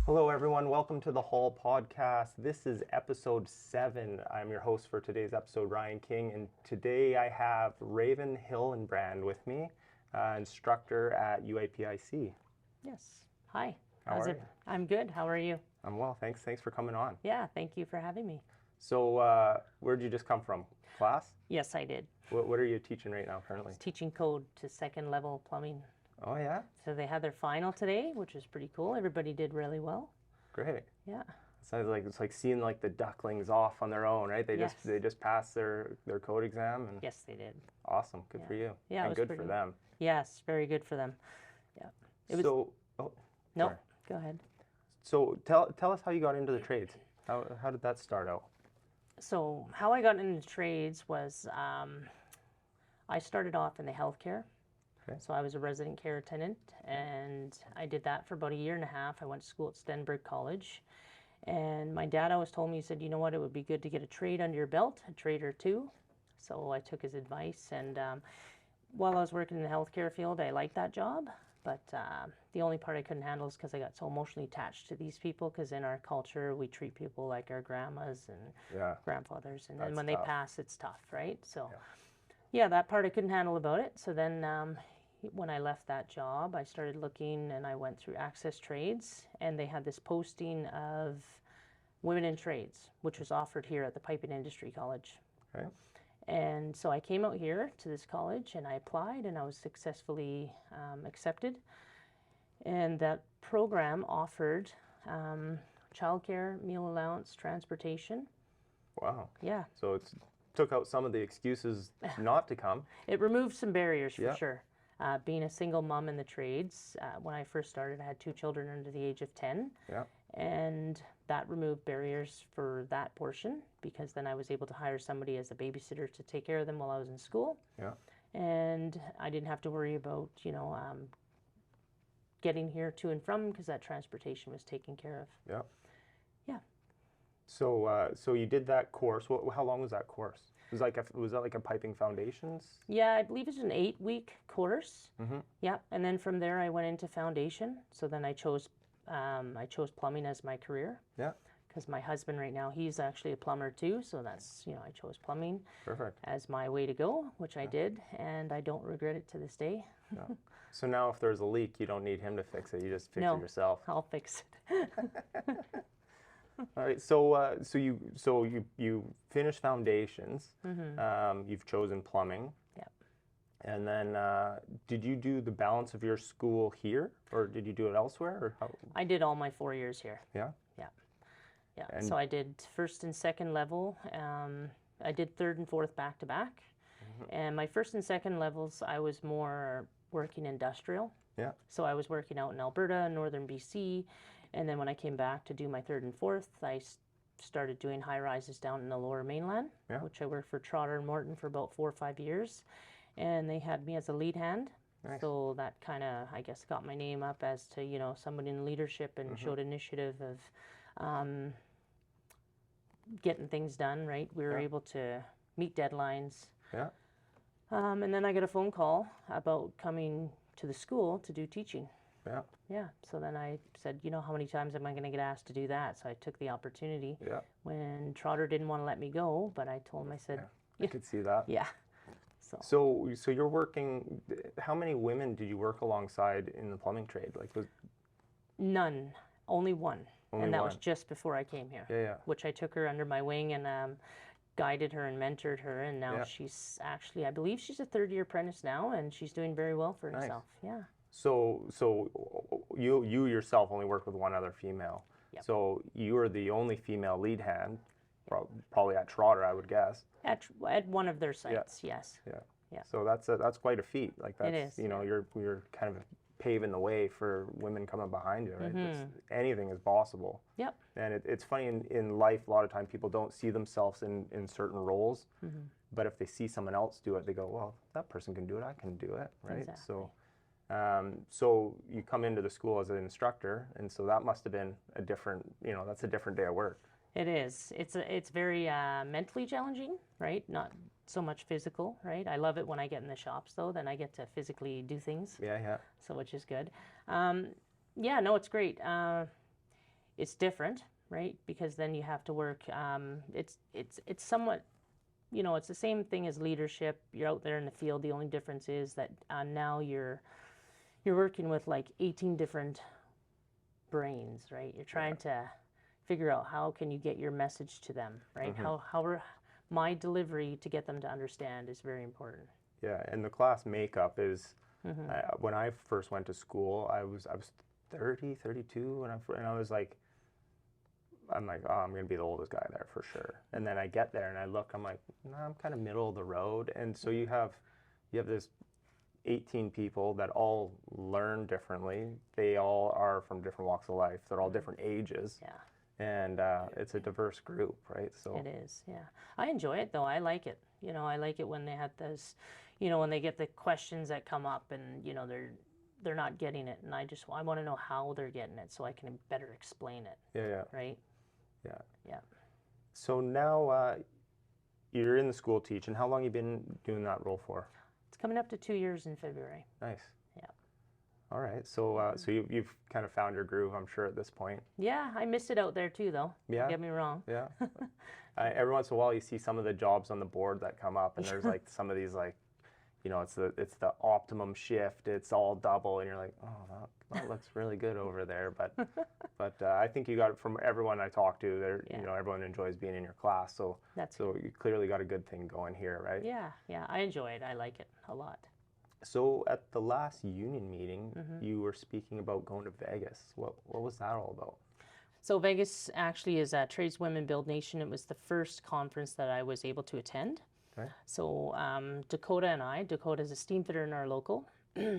Hello, everyone. Welcome to the Hall Podcast. This is episode 7. I'm your host for today's episode, Ryan King, and today I have Raven Hillenbrand with me, instructor at UAPIC. Yes. Hi. How are you? I'm good. How are you? I'm well, thanks. Thanks for coming on. Yeah, thank you for having me. So, where'd you just come from? Class? Yes, I did. What are you teaching right now currently? Teaching code to second level plumbing. Oh, yeah? So they had their final today, which was pretty cool. Everybody did really well. Great. Yeah. Sounds like it's like seeing like the ducklings off on their own, right? Yes. They just passed their code exam and Yes, they did. awesome. Good for you. Yeah, it and was good pretty for them. Yes, very good for them. Yeah. Oh, No, sorry. go ahead. So tell us how you got into the trades. How did that start out? So how I got into trades was I started off in the healthcare. Okay. So I was a resident care attendant, and I did that for about a year and a half. I went to school at Stenberg College, and my dad always told me, he said, you know what, it would be good to get a trade under your belt, a trade or two. So I took his advice, and while I was working in the healthcare field, I liked that job, but the only part I couldn't handle is because I got so emotionally attached to these people, because in our culture, we treat people like our grandmas and grandfathers, and then when they pass, it's tough, right? So yeah, that part I couldn't handle about it. So then when I left that job, I started looking, and I went through Access Trades, and they had this posting of women in trades, which was offered here at the Piping Industry College. Okay. And so I came out here to this college, and I applied, and I was successfully accepted. And that program offered childcare, meal allowance, transportation. Wow. Yeah. So it took out some of the excuses not to come. It removed some barriers for sure. Being a single mom in the trades, when I first started, I had 2 children under the age of 10. Yeah. And that removed barriers for that portion, because then I was able to hire somebody as a babysitter to take care of them while I was in school. Yeah. And I didn't have to worry about, getting here to and from, because that transportation was taken care of. Yeah. Yeah. So you did that course. How long was that course? Was that like a piping foundations? Yeah, I believe it's an 8-week course. Mm-hmm. Yeah, and then from there I went into foundation. So then I chose plumbing as my career. Yeah. Because my husband right now, he's actually a plumber too. So that's, I chose plumbing as my way to go, which I did, and I don't regret it to this day. Yeah. So now if there's a leak, you don't need him to fix it. You just fix it yourself. I'll fix it. All right. So you finished foundations. Mm-hmm. You've chosen plumbing. Yep. And then did you do the balance of your school here, or did you do it elsewhere, or how? I did all my 4 years here. Yeah. Yeah. Yeah. And so I did first and second level. I did third and fourth back to back. Mm-hmm. And my first and second levels, I was more working industrial. Yeah. So I was working out in Alberta, northern BC. And then when I came back to do my third and fourth, I started doing high rises down in the lower mainland, which I worked for Trotter and Morton for about 4 or 5 years. And they had me as a lead hand. Nice. So that kind of, I guess, got my name up as to, somebody in leadership, and showed initiative of getting things done, right? We were able to meet deadlines. Yeah. And then I got a phone call about coming to the school to do teaching. Yeah. Yeah. So then I said, how many times am I going to get asked to do that? So I took the opportunity. Yeah. When Trotter didn't want to let me go, but I told him, I said, I could see that. Yeah. So you're working. How many women did you work alongside in the plumbing trade? None. Only one. Only that one. was just before I came here. Yeah. Which I took her under my wing and guided her and mentored her, and now she's actually, I believe she's a 3rd-year apprentice now, and she's doing very well for herself. Yeah. So you yourself only work with one other female. Yep. So you are the only female lead hand, probably at Trotter, I would guess. At one of their sites, yes. Yeah. Yeah. So that's quite a feat. That's, it is. You're kind of paving the way for women coming behind you, right? Mm-hmm. Anything is possible. Yep. And it's funny in life, a lot of times people don't see themselves in certain roles, but if they see someone else do it, they go, well, that person can do it, I can do it, right? Exactly. So you come into the school as an instructor, and so that must have been a different, that's a different day of work. It is. It's very mentally challenging, right? Not so much physical, right? I love it when I get in the shops, though. Then I get to physically do things. Yeah. So which is good. Yeah, no, it's great. it's different, right? Because then you have to work. It's somewhat, it's the same thing as leadership. You're out there in the field. The only difference is that now you're working with like 18 different brains, right? You're trying to figure out how can you get your message to them, right? My delivery to get them to understand is very important. Yeah, and the class makeup is, when I first went to school, I was 30, 32, and I was like, I'm like, oh, I'm going to be the oldest guy there for sure. And then I get there and I look, I'm like, no, I'm kind of middle of the road. And so you have this 18 people that all learn differently. They all are from different walks of life. They're all different ages. Yeah. And it's a diverse group, right? So it is, yeah. I enjoy it though. I like it. I like it when they have those, when they get the questions that come up and, they're not getting it. And I want to know how they're getting it so I can better explain it. Yeah. Right? Yeah. Yeah. So now you're in the school teaching. How long have you been doing that role for? It's coming up to 2 years in February. Nice. Yeah. All right. So so you've kind of found your groove, I'm sure, at this point. Yeah, I miss it out there too, though. Yeah. Don't get me wrong. Yeah. Every once in a while, you see some of the jobs on the board that come up, and there's like some of these like, it's the optimum shift. It's all double, and you're like, oh, that looks really good over there. But I think you got it from everyone I talk to. There, everyone enjoys being in your class. So you clearly got a good thing going here, right? Yeah. I enjoy it. I like it a lot. So at the last union meeting, you were speaking about going to Vegas. What was that all about? So Vegas actually is a Tradeswomen Build Nation. It was the first conference that I was able to attend. Okay. So Dakota is a steamfitter in our local.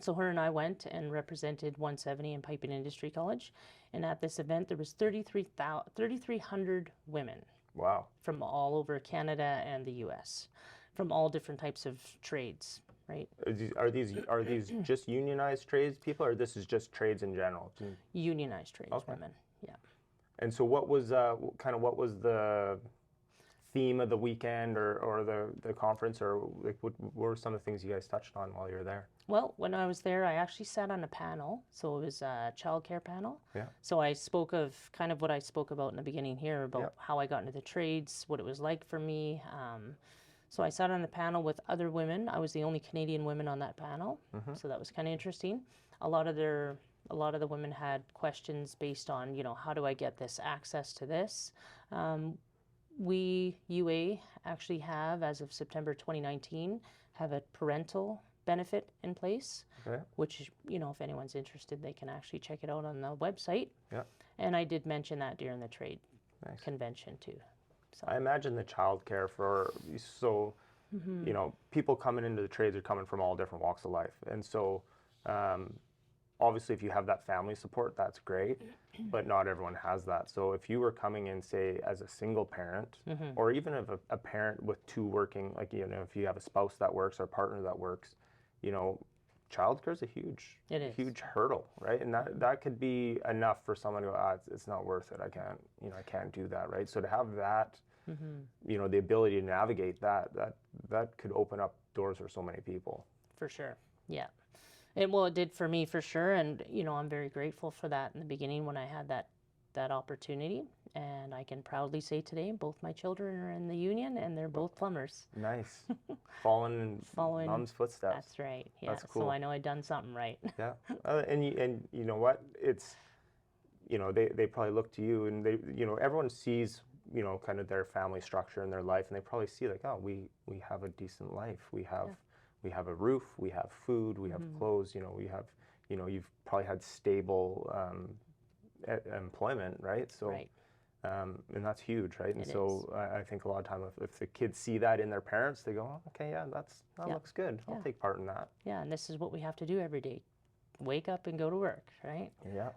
So her and I went and represented 170 in Piping Industry College. And at this event, there was 3,300 women. Wow. From all over Canada and the U.S., from all different types of trades, right? Are these just unionized trades people, or this is just trades in general? Unionized trades women, yeah. And so what was what was the theme of the weekend or the conference, or like what were some of the things you guys touched on while you were there? Well, when I was there, I actually sat on a panel. So it was a childcare panel. Yeah. So I spoke of kind of what I spoke about in the beginning here about how I got into the trades, what it was like for me. So I sat on the panel with other women. I was the only Canadian woman on that panel. So that was kind of interesting. A lot of the women had questions based on, how do I get this access to this? We, UA, actually have, as of September 2019, have a parental benefit in place, which, if anyone's interested, they can actually check it out on the website. Yeah. And I did mention that during the trade convention too. So. I imagine the childcare people coming into the trades are coming from all different walks of life. And so obviously if you have that family support, that's great, but not everyone has that. So if you were coming in, say, as a single parent, or even if a parent with two working, like, if you have a spouse that works or a partner that works, childcare is a huge hurdle, right? And that could be enough for someone to go, it's not worth it. I can't do that, right? So to have that, the ability to navigate that could open up doors for so many people. For sure, yeah. It did for me for sure, and I'm very grateful for that in the beginning when I had that opportunity. And I can proudly say today, both my children are in the union, and they're both plumbers. Nice. Following mom's footsteps. That's right. Yeah. That's cool. So I know I've done something right. Yeah. And you know what? It's, they probably look to you, and they, everyone sees, kind of their family structure and their life, and they probably see like, oh, we have a decent life. We have a roof, we have food, we have clothes, we have, you've probably had stable employment, right? So. Right. And that's huge, right? And so I think a lot of time if the kids see that in their parents, they go, oh, okay, yeah, that looks good. I'll take part in that. Yeah, and this is what we have to do every day. Wake up and go to work, right? Yeah.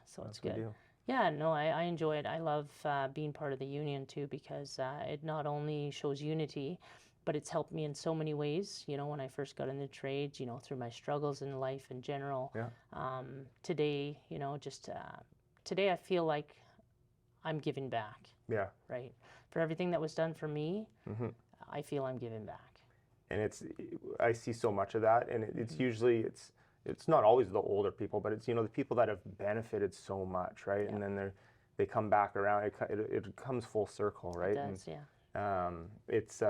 So it's good. Yeah, no, I enjoy it. I love being part of the union too, because it not only shows unity, but it's helped me in so many ways. When I first got into trades, through my struggles in life in general. Yeah. Today, today I feel like I'm giving back. Yeah. Right. For everything that was done for me, I feel I'm giving back. And I see so much of that, and it's usually it's not always the older people, but it's the people that have benefited so much, right? Yeah. And then they come back around. It comes full circle, right? It does, yeah. It's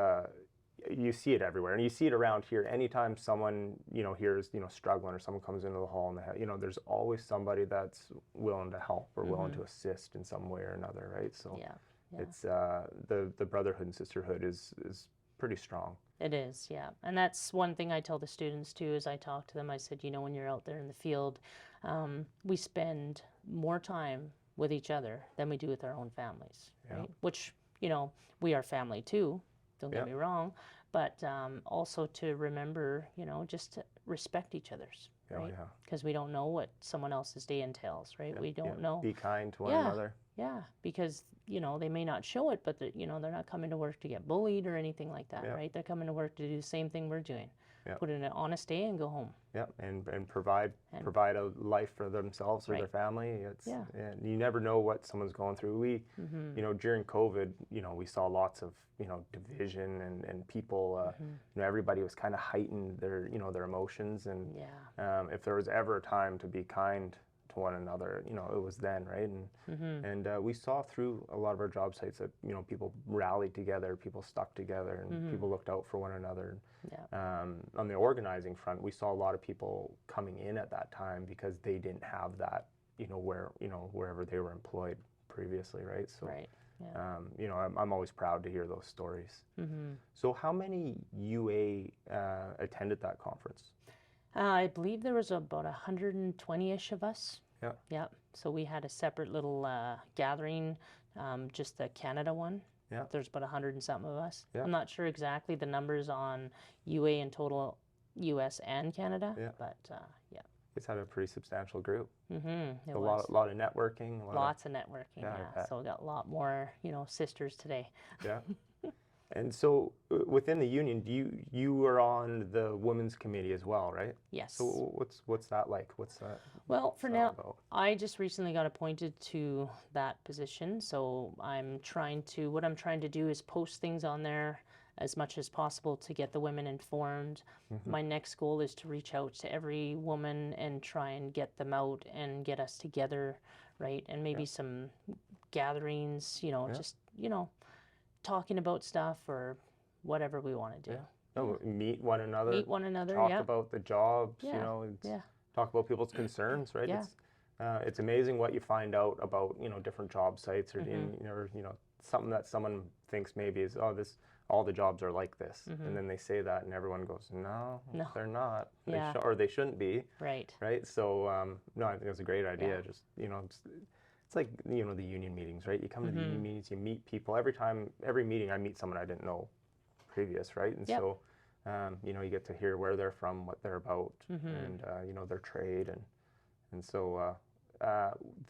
you see it everywhere, and you see it around here. Anytime someone here is struggling, or someone comes into the hall and there's always somebody that's willing to help or willing to assist in some way or another, right? So Yeah. it's the brotherhood and sisterhood is pretty strong. It is, yeah. And that's one thing I tell the students too, as I talk to them. I said, when you're out there in the field, we spend more time with each other than we do with our own families, right? Which, we are family too, don't get me wrong, but also to remember, just to respect each other's, right? Because we don't know what someone else's day entails, right? We don't know. Be kind to one another. Yeah, because, they may not show it, but, they're not coming to work to get bullied or anything like that, right? They're coming to work to do the same thing we're doing. Put in an honest day and go home. Yeah, and provide a life for themselves or their family. And you never know what someone's going through. We, during COVID, we saw lots of, division and people, everybody was kind of heightened their, their emotions. And if there was ever a time to be kind to one another, it was then, right? And we saw through a lot of our job sites that people rallied together, people stuck together, and people looked out for one another. On the organizing front, we saw a lot of people coming in at that time because they didn't have that, wherever they were employed previously, right? So, I'm always proud to hear those stories. So, how many UA attended that conference? I believe there was about 120-ish of us. Yeah. Yeah. So we had a separate little gathering, just the Canada one. Yeah. There's about 100 and something of us. Yeah. I'm not sure exactly the numbers on UA in total, US and Canada. Yeah. But It's had a pretty substantial group. It A was. lot of networking. Lots of networking. Yeah, Yeah. So we got a lot more, sisters today. Yeah. And so within the union, you were on the women's committee as well, right? Yes. So what's that like? What's that? Well, for now, about? I just recently got appointed to that position. So what I'm trying to do is post things on there as much as possible to get the women informed. My next goal is to reach out to every woman and try and get them out and get us together, right? And maybe some gatherings, just, talking about stuff or whatever we want to do. No, meet one another. Meet one another, talk about the jobs, talk about people's concerns, right? It's amazing what you find out about, different job sites or, something that someone thinks maybe is, all the jobs are like this. And then they say that and everyone goes, no. They're not. Or they shouldn't be. Right. Right? So, no, I think it's a great idea. Just, it's like, the union meetings, right? You come to the union meetings, you meet people. Every meeting I meet someone I didn't know previous, right? And so, you get to hear where they're from, what they're about, and, their trade. And so,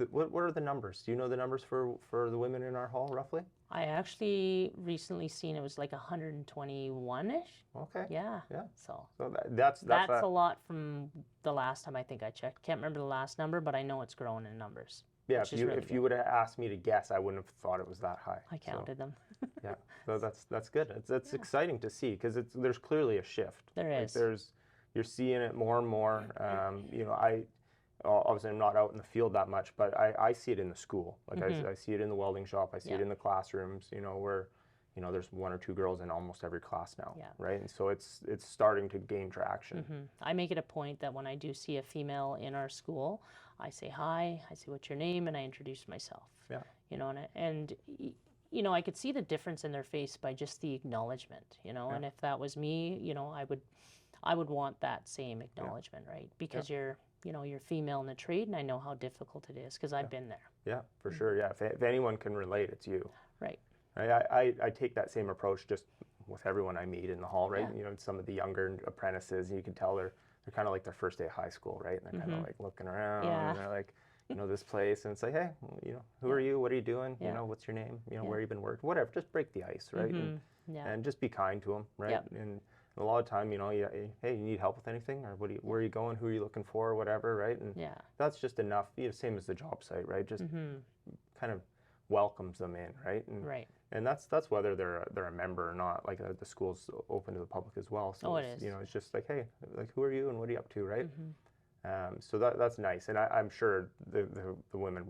what are the numbers? Do you know the numbers for the women in our hall, roughly? I actually recently seen it was like 121-ish. Okay. Yeah. Yeah. So that's a lot from the last time I think I checked. Can't remember the last number, but I know it's growing in numbers. Yeah, if you would have asked me to guess, I wouldn't have thought it was that high. I counted them. Yeah, so that's good. It's exciting to see because there's clearly a shift. There is. You're seeing it more and more. Obviously I'm not out in the field that much, but I see it in the school. Like I see it in the welding shop. I see it in the classrooms. Where there's one or two girls in almost every class now. Yeah. Right, and so it's starting to gain traction. I make it a point that when I do see a female in our school, I say hi, I say what's your name, and I introduce myself. Yeah. And I could see the difference in their face by just the acknowledgement. And if that was me, I would want that same acknowledgement, right? Because you're female in the trade, and I know how difficult it is because I've been there. Yeah, for sure. Yeah, if anyone can relate, it's you. Right. Right. I take that same approach just with everyone I meet in the hall, right? Yeah. Some of the younger apprentices, you can tell they're kind of like their first day of high school, right? And they're kind of like looking around, and they're like, this place, and it's like, hey, who are you? What are you doing? What's your name? Where you been working? Whatever. Just break the ice, right? And just be kind to them, right? Yep. And a lot of time, hey, you need help with anything, or where are you going? Who are you looking for? Whatever, right? And that's just enough. Same as the job site, right? Just kind of welcomes them in, right? And that's whether they're a member or not. Like the school's open to the public as well. So it is. It's just like, hey, like who are you and what are you up to, right? So that's nice, and I'm sure the women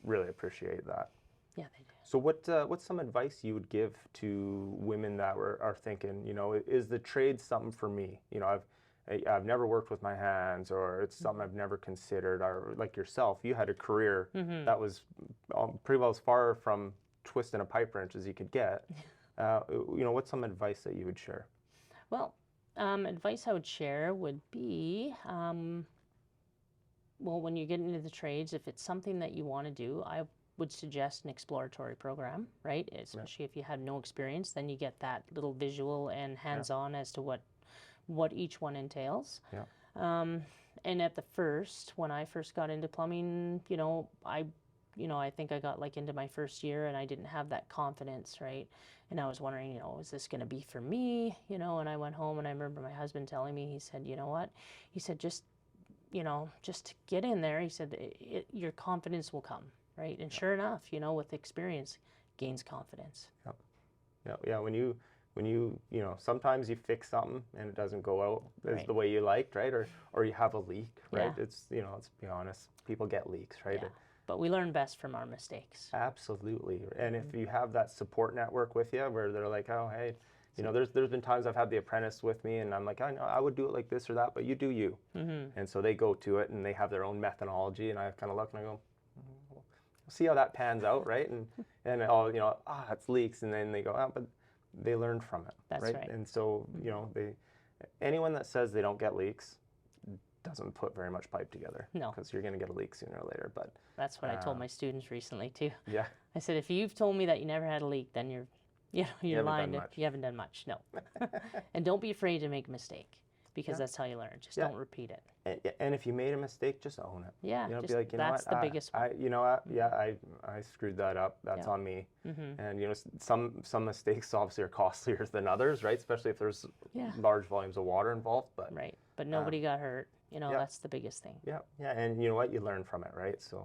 really appreciate that. Yeah, they do. So what's some advice you would give to women that are thinking, you know, is the trade something for me? You know, I've never worked with my hands, or it's something I've never considered. Or like yourself, you had a career that was pretty well as far from twisting a pipe wrench as you could get. You know, what's some advice that you would share? Well, advice I would share would be, well, when you get into the trades, if it's something that you want to do, I would suggest an exploratory program, right? Especially if you have no experience, then you get that little visual and hands-on as to what each one entails. Yeah. And at the when I first got into plumbing, I think I got like into my first year and I didn't have that confidence, right? And I was wondering, you know, is this going to be for me? You know, and I went home and I remember my husband telling me, he said, you know what? He said, just get in there. He said, your confidence will come, right? And sure enough, you know, with experience gains confidence. Yeah. When you know, sometimes you fix something and it doesn't go out as the way you liked, right? Or you have a leak, right? Yeah. It's, you know, let's be honest, people get leaks, right? Yeah. But we learn best from our mistakes. Absolutely. And if you have that support network with you where they're like, oh, hey, you know, there's been times I've had the apprentice with me and I'm like, I know I would do it like this or that, but you do you. And so they go to it and they have their own methodology, and I kind of look and I go, we'll see how that pans out, right? And oh, you know, it's leaks, and then they go, but they learned from it. That's right. And so, you know, anyone that says they don't get leaks doesn't put very much pipe together. No. Because you're going to get a leak sooner or later. But that's what I told my students recently too. Yeah. I said, if you've told me that you never had a leak, then you're lying. You haven't done much. No. And don't be afraid to make a mistake, because that's how you learn. Just don't repeat it. And if you made a mistake, just own it. Yeah. You know, be like, you know that's what? the biggest one. You know what? Yeah, I screwed that up. That's on me. And you know, some mistakes obviously are costlier than others, right? Especially if there's large volumes of water involved. But right. But nobody got hurt. You know, that's the biggest thing. Yeah. And you know what? You learn from it, right? So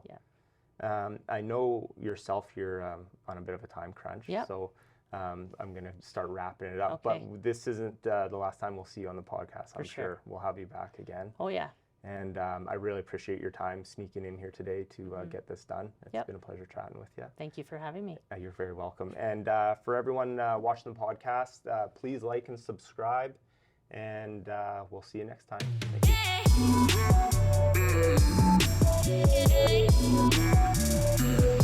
I know yourself, you're on a bit of a time crunch. Yeah. So I'm going to start wrapping it up. Okay. But this isn't the last time we'll see you on the podcast. I'm sure we'll have you back again. Oh, yeah. And I really appreciate your time sneaking in here today to get this done. It's been a pleasure chatting with you. Thank you for having me. You're very welcome. And for everyone watching the podcast, please like and subscribe. And we'll see you next time. Thank you.